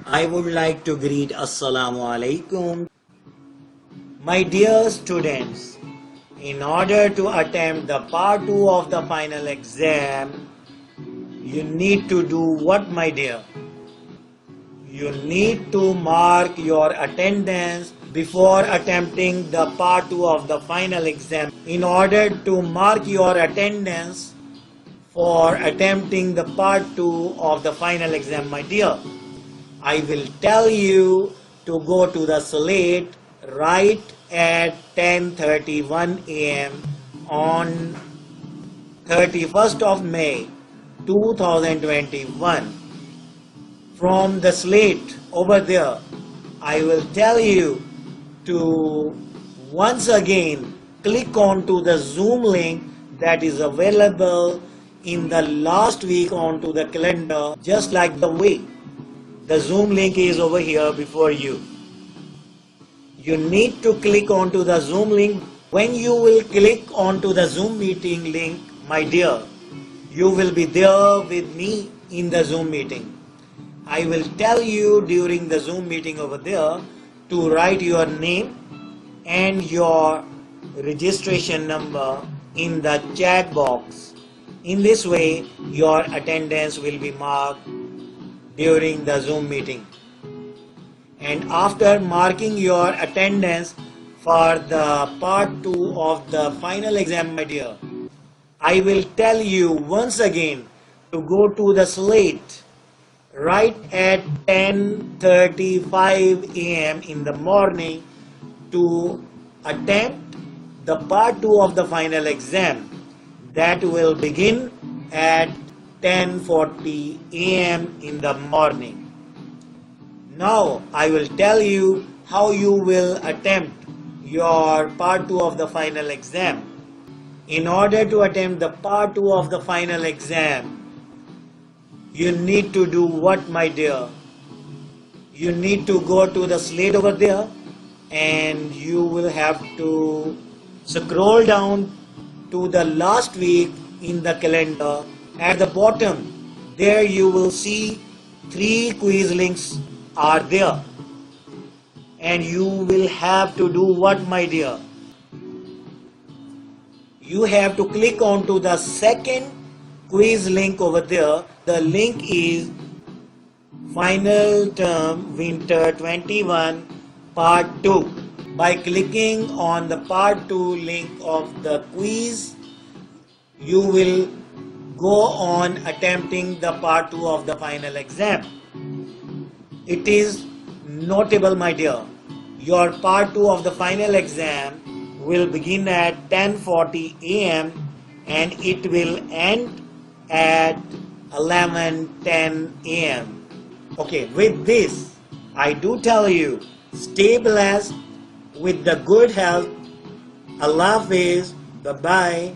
I would like to greet Assalamu alaikum. My dear students, in order to attempt the part 2 of the final exam, you need to do what, my dear? You need to mark your attendance before attempting the part 2 of the final exam. In order to mark your attendance for attempting the part 2 of the final exam, my dear, I will tell you to go to the slate right at 10:31 a.m. on 31st of May 2021. From the slate over there, I will tell you to once again click onto the Zoom link that is available in the last week onto the calendar, just like the way the Zoom link is over here before you. You need to click onto the Zoom link. When you will click onto the Zoom meeting link, my dear, you will be there with me in the Zoom meeting. I will tell you during the Zoom meeting over there to write your name and your registration number in the chat box. In this way, your attendance will be marked during the Zoom meeting. And after marking your attendance for the part 2 of the final exam, my dear, I will tell you once again to go to the slate right at 10:35 a.m. in the morning to attempt the part 2 of the final exam that will begin at 10:40 a.m. in the morning. Now I will tell you how you will attempt your part 2 of the final exam. In order to attempt the part 2 of the final exam, you need to do what, my dear? You need to go to the slate over there and you will have to scroll down to the last week in the calendar. At the bottom, there you will see 3 quiz links are there. And you will have to do what, my dear? You have to click onto the second quiz link over there. The link is Final Term Winter 21 Part 2. By clicking on the Part 2 link of the quiz, you will go on attempting the Part 2 of the final exam. It is notable, my dear, your Part 2 of the final exam will begin at 10:40 a.m. and it will end at 11:10 a.m. Okay, with this, I do tell you, stay blessed with the good health. Allah Hafiz. Bye-bye.